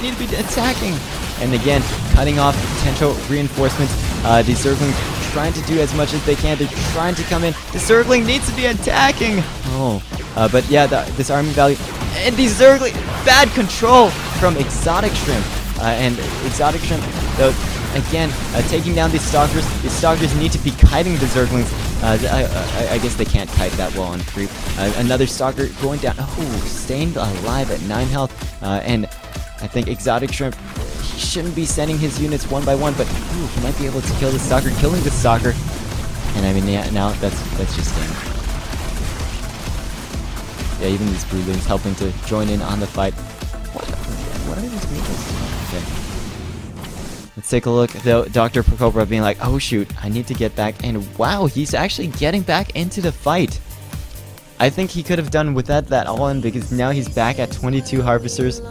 need to be attacking. And again, cutting off potential reinforcements. The Zergling trying to do as much as they can. They're trying to come in. The Zergling needs to be attacking. Oh, but yeah, this army value. And the Zergling, bad control from ExoticShrimp. And ExoticShrimp, though, again, taking down these Stalkers. These Stalkers need to be kiting the Zerglings. I guess they can't kite that well on creep. Another Stalker going down. Oh, staying alive at 9 health. And I think ExoticShrimp, he shouldn't be sending his units one by one, but ooh, he might be able to kill the Stalker, killing the Stalker. And I mean, yeah, now that's just damage. Yeah, even these Broodlings helping to join in on the fight. What are these Broodlings? Okay. Let's take a look, though. DrKobra being like, oh shoot, I need to get back. And wow, he's actually getting back into the fight. I think he could have done without that all-in, because now he's back at 22 Harvesters.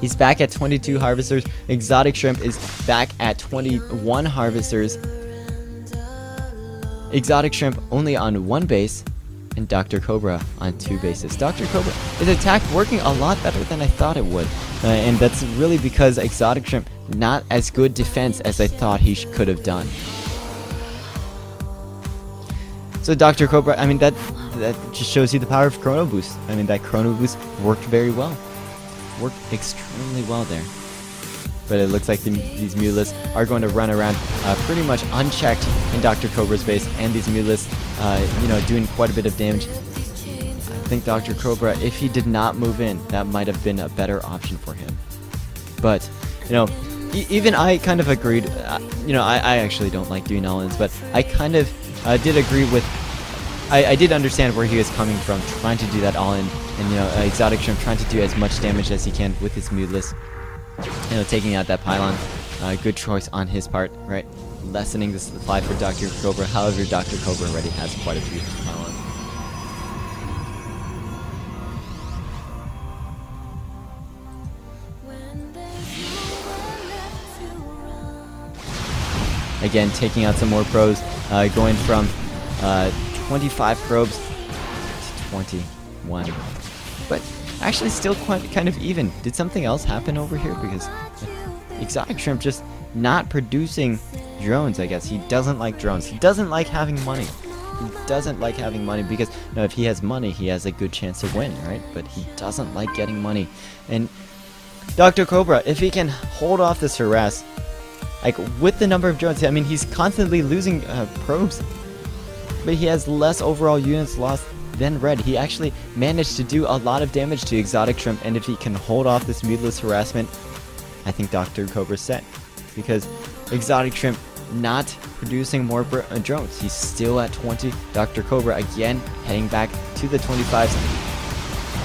He's back at 22 Harvesters. ExoticShrimp is back at 21 Harvesters. ExoticShrimp only on 1 base, and DrKobra on 2 bases. DrKobra, his attack working a lot better than I thought it would. And that's really because ExoticShrimp not as good defense as I thought he could have done. So DrKobra, I mean, that just shows you the power of Chrono Boost. I mean, that Chrono Boost worked very well. Worked extremely well there. But it looks like these Mutalisks are going to run around pretty much unchecked in DrKobra's base, and these Mutalisks, you know, doing quite a bit of damage. I think DrKobra, if he did not move in, that might have been a better option for him. But, you know, even I kind of agreed. You know, I actually don't like doing all-ins, but I kind of did agree with. I did understand where he was coming from, trying to do that all-in, and you know, ExoticShrimp trying to do as much damage as he can with his Mutalisks. You know, taking out that pylon. Good choice on his part, right? Lessening the supply for DrKobra. However, DrKobra already has quite a few pylons. Again, taking out some more probes, going from 25 probes to 21. But actually still quite kind of even. Did something else happen over here? Because ExoticShrimp just not producing drones, I guess. He doesn't like drones. He doesn't like having money. He doesn't like having money because, you know, if he has money, he has a good chance to win, right? But he doesn't like getting money. And DrKobra, if he can hold off this harass, like, with the number of drones, I mean, he's constantly losing probes, but he has less overall units lost than red. He actually managed to do a lot of damage to ExoticShrimp, and if he can hold off this Mutalisk harassment, I think DrKobra's set. Because ExoticShrimp not producing more drones. He's still at 20. DrKobra again heading back to the 25s.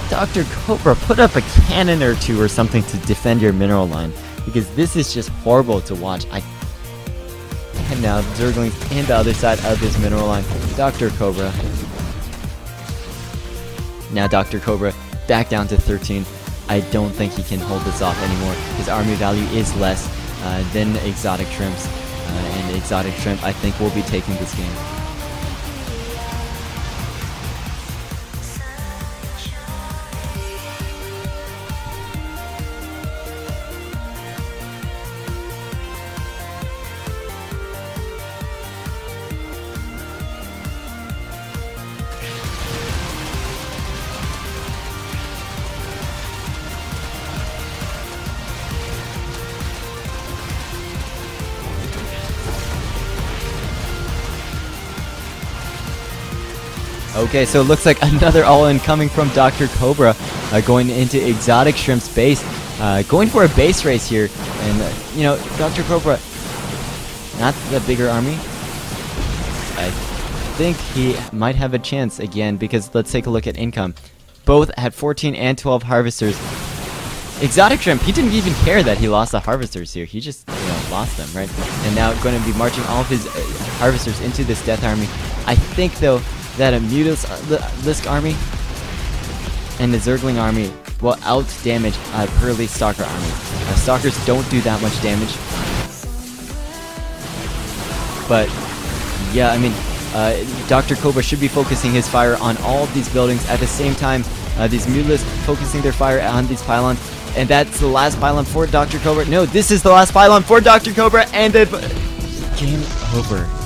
DrKobra, put up a cannon or two or something to defend your mineral line, because this is just horrible to watch. And now Zerglings in the other side of this mineral line. DrKobra. Now DrKobra back down to 13. I don't think he can hold this off anymore. His army value is less than ExoticShrimp's. And ExoticShrimp, I think, will be taking this game. Okay, so it looks like another all-in coming from DrKobra, going into ExoticShrimp's base, going for a base race here, and you know, DrKobra, not the bigger army. I think he might have a chance again, because let's take a look at income. Both had 14 and 12 harvesters. ExoticShrimp, he didn't even care that he lost the harvesters here. He just, you know, lost them, right? And now going to be marching all of his harvesters into this death army. I think, though, that a Mutalisk army and the Zergling army will out-damage a Pearly Stalker army. Stalkers don't do that much damage. But, yeah, I mean, DrKobra should be focusing his fire on all of these buildings at the same time. These Mutalisks focusing their fire on these pylons. And that's the last pylon for DrKobra. No, this is the last pylon for DrKobra, and game over.